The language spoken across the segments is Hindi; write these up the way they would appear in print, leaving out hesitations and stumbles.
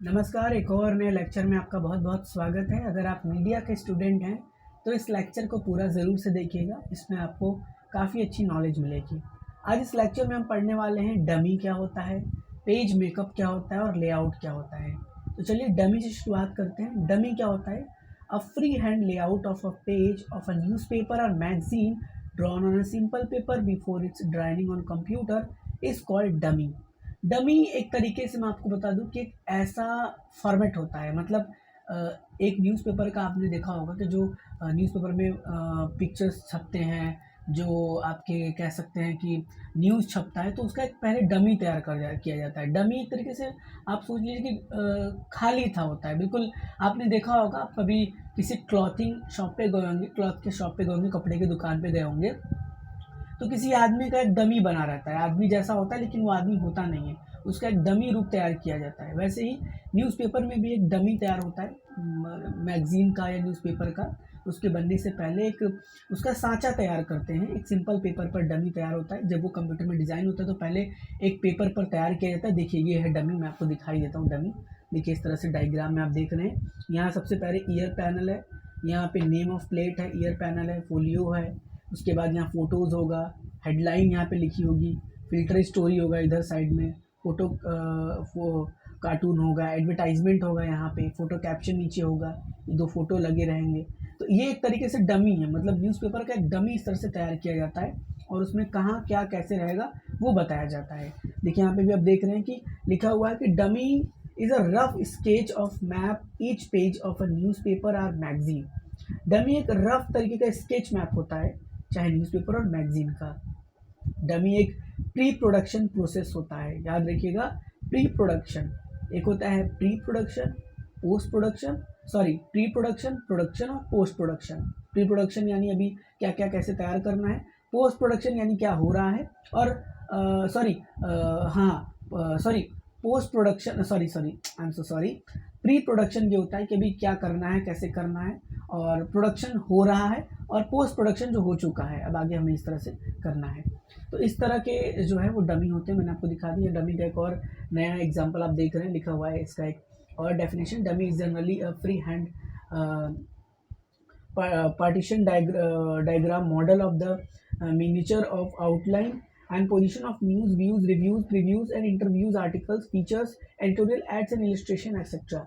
नमस्कार। एक और नए लेक्चर में आपका बहुत बहुत स्वागत है। अगर आप मीडिया के स्टूडेंट हैं तो इस लेक्चर को पूरा ज़रूर से देखिएगा, इसमें आपको काफ़ी अच्छी नॉलेज मिलेगी। आज इस लेक्चर में हम पढ़ने वाले हैं डमी क्या होता है, पेज मेकअप क्या होता है और लेआउट क्या होता है। तो चलिए डमी से शुरुआत करते हैं। डमी क्या होता है? A free hand layout of a page of a newspaper और magazine drawn on a simple paper before its drawing on computer is called dummy. Dummy एक तरीके से मैं आपको बता दूं कि एक ऐसा फॉर्मेट होता है, मतलब एक न्यूज़पेपर का आपने देखा होगा कि जो न्यूज़पेपर में पिक्चर्स छपते हैं, जो आपके कह सकते हैं कि न्यूज़ छपता है, तो उसका एक पहले डमी तैयार किया जाता है। डमी एक तरीके से आप सोच लीजिए कि खाली था होता है बिल्कुल। आपने देखा होगा, आप कभी किसी क्लॉथिंग शॉप पे गए होंगे, क्लॉथ के शॉप पे गए होंगे, कपड़े की दुकान पे गए होंगे, तो किसी आदमी का एक डमी बना रहता है। आदमी जैसा होता है लेकिन वो आदमी होता नहीं है, उसका एक डमी रूप तैयार किया जाता है। वैसे ही न्यूज़पेपर में भी एक डमी तैयार होता है, मैगजीन का या न्यूज़पेपर का। उसके बनने से पहले एक उसका सांचा तैयार करते हैं। एक सिंपल पेपर पर डमी तैयार होता है। जब वो कंप्यूटर में डिज़ाइन होता है तो पहले एक पेपर पर तैयार किया जाता है। देखिए ये है डमी, मैं आपको दिखाई देता हूँ डमी। देखिए इस तरह से डायग्राम में आप देख रहे हैं। यहाँ सबसे पहले ईयर पैनल है, यहाँ पे नेम ऑफ प्लेट है, ईयर पैनल है, फोलियो है। उसके बाद यहाँ फ़ोटोज़ होगा, हेडलाइन यहाँ पे लिखी होगी, फ़िल्टर स्टोरी होगा इधर साइड में, फ़ोटो वो कार्टून होगा, एडवर्टाइजमेंट होगा, यहाँ पे फ़ोटो कैप्शन नीचे होगा, दो फ़ोटो लगे रहेंगे। तो ये एक तरीके से डमी है, मतलब न्यूज़पेपर का एक डमी इस तरह से तैयार किया जाता है और उसमें कहाँ क्या कैसे रहेगा वो बताया जाता है। देखिए यहाँ पे भी आप देख रहे हैं कि लिखा हुआ है कि dummy is a rough sketch of map each page of a newspaper और मैगजीन। डमी एक रफ तरीके का स्केच मैप होता है, चाहे न्यूज़पेपर और मैगजीन का। डमी एक प्री प्रोडक्शन प्रोसेस होता है, याद रखिएगा। प्री प्रोडक्शन एक होता है, pre production, post production, sorry pre production, production और पोस्ट प्रोडक्शन। प्री प्रोडक्शन यानी अभी क्या क्या कैसे तैयार करना है, पोस्ट प्रोडक्शन यानी क्या हो रहा है, और sorry post production, sorry sorry I am so sorry. Pre production ये होता है कि अभी क्या करना है, कैसे करना है, और प्रोडक्शन हो रहा है, और पोस्ट प्रोडक्शन जो हो चुका है अब आगे हमें इस तरह से करना है। तो इस तरह के जो है वो डमी होते हैं। मैंने आपको दिखा दिया डमी का एक और नया एग्जांपल आप देख रहे हैं, लिखा हुआ है इसका एक और definition. Dummy is generally a free hand partition diagram model of the miniature of outline and position of news, views, reviews, previews and interviews, articles, features, editorial, ads and illustration etc.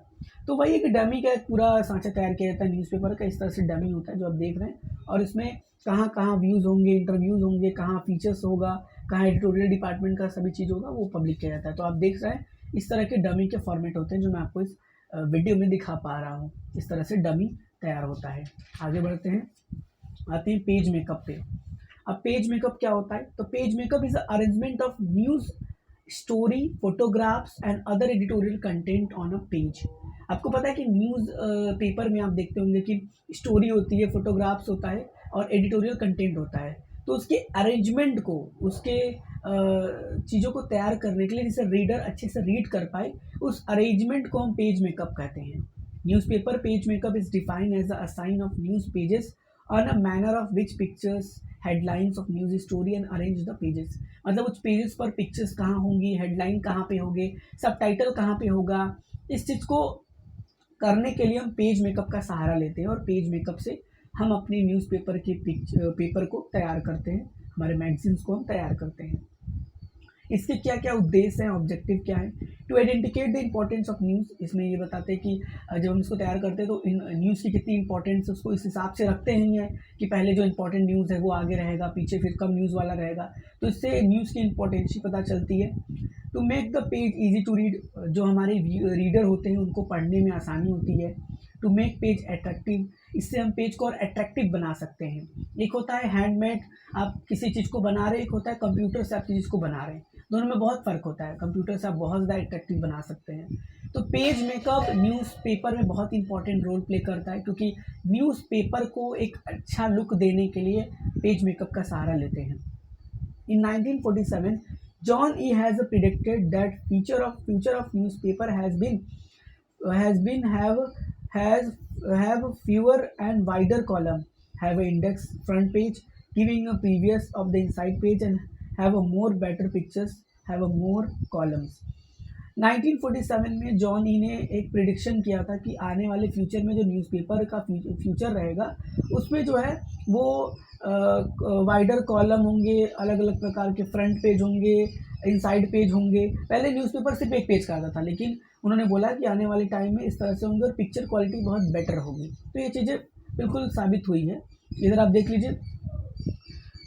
तो वही एक डमी का एक पूरा सांचा तैयार किया जाता है न्यूज़पेपर का। इस तरह से डमी होता है जो आप देख रहे हैं, और इसमें कहाँ कहाँ व्यूज़ होंगे, इंटरव्यूज़ होंगे, कहाँ फीचर्स होगा, कहाँ एडिटोरियल डिपार्टमेंट का सभी चीज़ होगा, वो पब्लिक किया जाता है। तो आप देख रहे हैं इस तरह के डमी के फॉर्मेट होते हैं जो मैं आपको इस वीडियो में दिखा पा रहा हूँ। इस तरह से डमी तैयार होता है। आगे बढ़ते हैं, आते हैं पेज मेकअप पे। अब पेज मेकअप क्या होता है? तो page makeup is arrangement of news story, photographs and other editorial content on a page. आपको पता है कि न्यूज़ पेपर में आप देखते होंगे कि स्टोरी होती है, फोटोग्राफ्स होता है और एडिटोरियल कंटेंट होता है। तो उसके अरेंजमेंट को, उसके चीज़ों को तैयार करने के लिए जिसे रीडर अच्छे से रीड कर पाए, उस अरेंजमेंट को हम पेज मेकअप कहते हैं। Newspaper page makeup is defined as the assign of news pages on a manner of which pictures, headlines of news story and arrange the pages। मतलब उस पेजेस पर पिक्चर्स कहाँ होंगी, हेडलाइन कहाँ पे होंगे, सब टाइटल कहाँ पे होगा। इस चीज़ को करने के लिए हम पेज मेकअप का सहारा लेते हैं और पेज मेकअप से हम अपनी न्यूज़पेपर के पेपर को तैयार करते हैं, हमारे मैगजीन्स को हम तैयार करते हैं। इसके क्या क्या उद्देश्य हैं, ऑब्जेक्टिव क्या है? To identify the importance of news. इसमें ये बताते हैं कि जब हम इसको तैयार करते हैं तो इन न्यूज़ की कितनी इंपॉर्टेंस, उसको इस हिसाब से रखते हैं कि पहले जो इंपॉर्टेंट न्यूज़ है वो आगे रहेगा, पीछे फिर कम न्यूज़ वाला रहेगा। तो इससे न्यूज़ की इंपॉर्टेंस ही पता चलती है। To make the page easy to read, जो हमारे रीडर होते हैं उनको पढ़ने में आसानी होती है। टू मेक पेज अट्रैक्टिव, इससे हम पेज को और अट्रैक्टिव बना सकते हैं। एक होता है हैंडमेड, आप किसी चीज़ को बना रहे हैं, एक होता है कंप्यूटर से आप किसी चीज़ को बना रहे हैं। दोनों में बहुत फ़र्क होता है। कंप्यूटर से आप बहुत ज़्यादा अट्रैक्टिव बना सकते हैं। तो पेज मेकअप न्यूज़पेपर में बहुत इंपॉर्टेंट रोल प्ले करता है, क्योंकि न्यूज़पेपर को एक अच्छा लुक देने के लिए पेज मेकअप का सहारा लेते हैं। In 1947, John E. has predicted that future of newspaper has fewer and wider column, have an index front page giving a previous of the inside page, and have a more better pictures, have a more columns। 1947 में जॉन ई ने एक प्रिडिक्शन किया था कि आने वाले फ्यूचर में जो न्यूज़पेपर का फ्यूचर रहेगा उसमें जो है वो वाइडर कॉलम होंगे, अलग अलग प्रकार के फ्रंट पेज होंगे, इनसाइड पेज होंगे। पहले न्यूज़पेपर सिर्फ एक पेज का आता था, लेकिन उन्होंने बोला कि आने वाले टाइम में इस तरह से होंगे और पिक्चर क्वालिटी बहुत बेटर होगी। तो ये चीज़ें बिल्कुल साबित हुई है। इधर आप देख लीजिए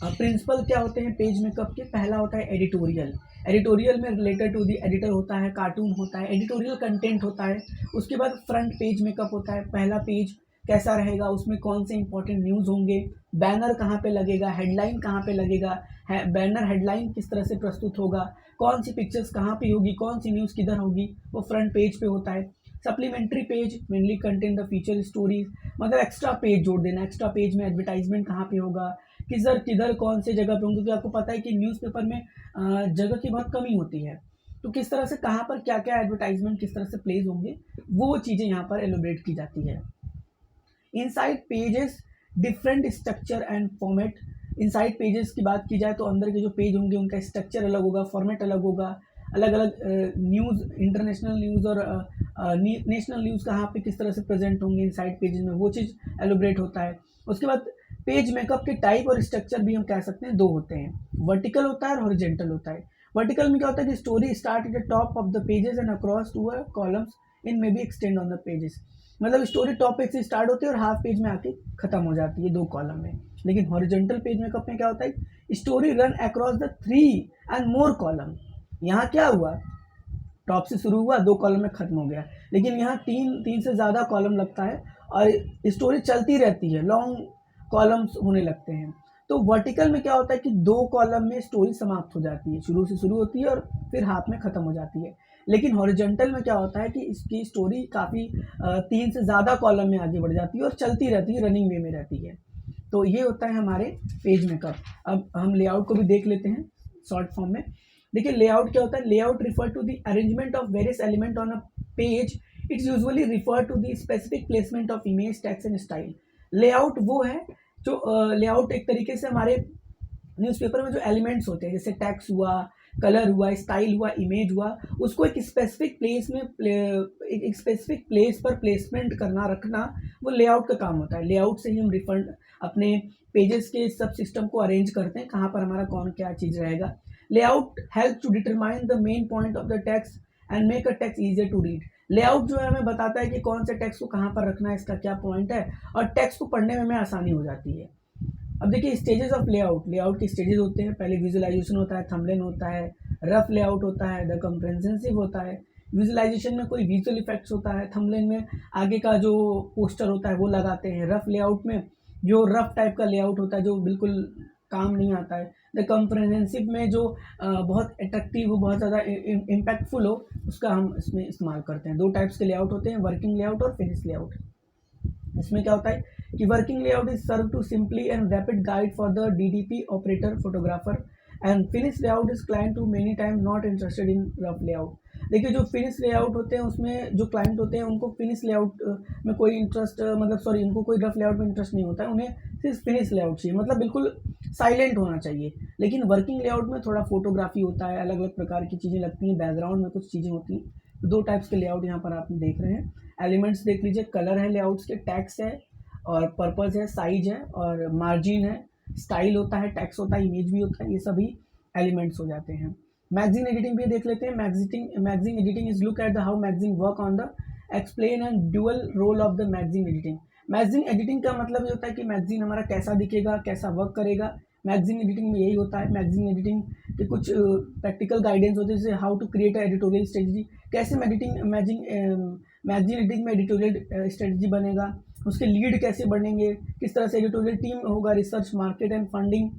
प्रिंसिपल क्या होते हैं पेज मेकअप के। पहला होता है एडिटोरियल। एडिटोरियल में रिलेटेड टू दी एडिटर होता है, कार्टून होता है, एडिटोरियल कंटेंट होता है। उसके बाद फ्रंट पेज मेकअप होता है। पहला पेज कैसा रहेगा, उसमें कौन से इंपॉर्टेंट न्यूज़ होंगे, बैनर कहाँ पे लगेगा, हेडलाइन कहाँ पे लगेगा, बैनर हेडलाइन किस तरह से प्रस्तुत होगा, कौन सी पिक्चर्स कहाँ पे होगी, कौन सी न्यूज़ किधर होगी, वो फ्रंट पेज पे होता है। Supplementary page mainly contain the feature stories, मतलब एक्स्ट्रा पेज जोड़ देना। एक्स्ट्रा पेज में एडवर्टाइजमेंट कहाँ पे होगा, किधर कौन से जगह पे होंगे, क्योंकि आपको पता है कि न्यूज़पेपर में जगह की बहुत कमी होती है। तो किस तरह से कहाँ पर क्या क्या एडवर्टाइजमेंट किस तरह से प्लेस होंगे, वो चीज़ें यहाँ पर एलोबरेट की जाती है। Inside pages different structure and format. Inside pages की बात की जाए तो अंदर के जो पेज होंगे उनका स्ट्रक्चर अलग होगा, फॉर्मेट अलग होगा। अलग अलग न्यूज़, इंटरनेशनल न्यूज़ और नेशनल न्यूज़ कहाँ पे किस तरह से प्रेजेंट होंगे इनसाइड पेजेस में, वो चीज़ एलोबरेट होता है। उसके बाद पेज मेकअप के टाइप और स्ट्रक्चर भी हम कह सकते हैं दो होते हैं, वर्टिकल होता है और हॉरिजॉन्टल होता है। वर्टिकल में क्या होता है कि story start at the top of the pages and across two columns in may be extend on the pages. मतलब स्टोरी टॉप पेज से स्टार्ट होती है और हाफ पेज में आके खत्म हो जाती है 2 कॉलम में। लेकिन हॉरिजॉन्टल पेज मेकअप में क्या होता है, story run across the 3 and more column. यहाँ क्या हुआ, टॉप से शुरू हुआ 2 कॉलम में खत्म हो गया, लेकिन यहाँ तीन से ज़्यादा कॉलम लगता है और स्टोरी चलती रहती है, लॉन्ग कॉलम्स होने लगते हैं। तो वर्टिकल में क्या होता है कि 2 कॉलम में स्टोरी समाप्त हो जाती है, शुरू से शुरू होती है और फिर हाफ में ख़त्म हो जाती है। लेकिन हॉरिजॉन्टल में क्या होता है कि इसकी स्टोरी काफ़ी 3 से ज़्यादा कॉलम में आगे बढ़ जाती है और चलती रहती है, रनिंग वे में रहती है। तो ये होता है हमारे पेज मेकअप। अब हम लेआउट को भी देख लेते हैं शॉर्ट फॉर्म में। देखिए लेआउट क्या होता है, layout refer to the arrangement of various element on a page. It's usually refer to the specific placement of image, text and style. Layout वो है जो लेआउट एक तरीके से हमारे न्यूज़पेपर में जो एलिमेंट्स होते हैं, जैसे टेक्स्ट हुआ, कलर हुआ, स्टाइल हुआ, इमेज हुआ, उसको एक स्पेसिफिक प्लेस में एक स्पेसिफिक प्लेस पर प्लेसमेंट करना, रखना, वो लेआउट का काम होता है। लेआउट से ही हम रिफंड अपने पेजेस के सब सिस्टम को अरेंज करते हैं, कहाँ पर हमारा कौन क्या चीज़ रहेगा। Layout help to determine the main point of the text and make a text easier to read. Layout जो है हमें बताता है कि कौन से टेक्स्ट को कहाँ पर रखना है, इसका क्या पॉइंट है, और टेक्स्ट को पढ़ने में हमें आसानी हो जाती है। अब देखिए स्टेजेस ऑफ लेआउट। लेआउट के स्टेजेस होते हैं, पहले विजुअलाइजेशन होता है, थंबनेल होता है, रफ लेआउट होता है, द कंप्रेहेंसिव होता है। विजुअलाइजेशन में कोई विजुअल इफेक्ट्स होता है, थंबनेल में आगे का जो पोस्टर होता है वो लगाते हैं। रफ लेआउट में जो रफ टाइप का लेआउट होता है जो बिल्कुल काम नहीं आता है। द कंप्रेहेंसिव में जो बहुत अट्रैक्टिव हो, बहुत ज़्यादा इम्पैक्टफुल हो, उसका हम इसमें इस्तेमाल करते हैं। 2 टाइप्स के लेआउट होते हैं, वर्किंग लेआउट और फिनिश लेआउट। इसमें क्या होता है कि working layout is serve to simply and rapid guide for the DDP operator, photographer, and finish layout is client to many time not interested in rough layout. देखिए जो फिनिश लेआउट होते हैं उसमें जो क्लाइंट होते हैं उनको फिनिश लेआउट में कोई इंटरेस्ट, मतलब सॉरी, उनको कोई रफ लेआउट में इंटरेस्ट नहीं होता है, उन्हें सिर्फ फिनिश लेआउट चाहिए, मतलब बिल्कुल साइलेंट होना चाहिए। लेकिन वर्किंग लेआउट में थोड़ा फोटोग्राफी होता है, अलग अलग प्रकार की चीज़ें लगती हैं, बैकग्राउंड में कुछ चीज़ें होती हैं। तो 2 टाइप्स के लेआउट यहाँ पर आप देख रहे हैं। एलिमेंट्स देख लीजिए, कलर है लेआउट्स के, टैक्स है और पर्पज़ है, साइज है और मार्जिन है, स्टाइल होता है, टेक्स्ट होता है, इमेज भी होता है, ये सभी एलिमेंट्स हो जाते हैं। मैगजीन एडिटिंग भी देख लेते हैं। Magazine editing is look at the how magazine work on the explain and dual role of the magazine editing. Magazine editing का मतलब ये होता है कि मैगजीन हमारा कैसा दिखेगा, कैसा वर्क करेगा। मैगजीन एडिटिंग में यही होता है। मैगजीन एडिटिंग के कुछ प्रैक्टिकल गाइडेंस होते हैं, जैसे how to create a editorial strategy, कैसे मैगजीन एडिटिंग में एडिटोरियल स्ट्रेटजी बनेगा, उसके लीड कैसे बनेंगे, किस तरह से एडिटोरियल टीम होगा, research, market and funding,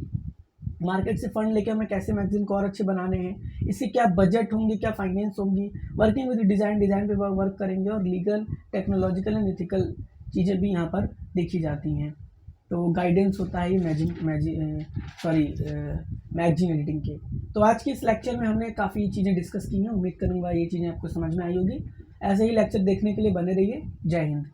market से फंड लेके हमें कैसे मैगजीन को और अच्छे बनाने हैं, इससे क्या बजट होंगे, क्या फाइनेंस होंगी, वर्किंग विद डिज़ाइन पे वर्क करेंगे, और लीगल, टेक्नोलॉजिकल एंड एथिकल चीज़ें भी यहाँ पर देखी जाती हैं। तो गाइडेंस होता है ये मैगजीन एडिटिंग के। तो आज के इस लेक्चर में हमने काफ़ी चीज़ें डिस्कस की हैं, उम्मीद करूँगा ये चीज़ें आपको समझ में आई होगी। ऐसे ही लेक्चर देखने के लिए बने रहिए। जय हिंद।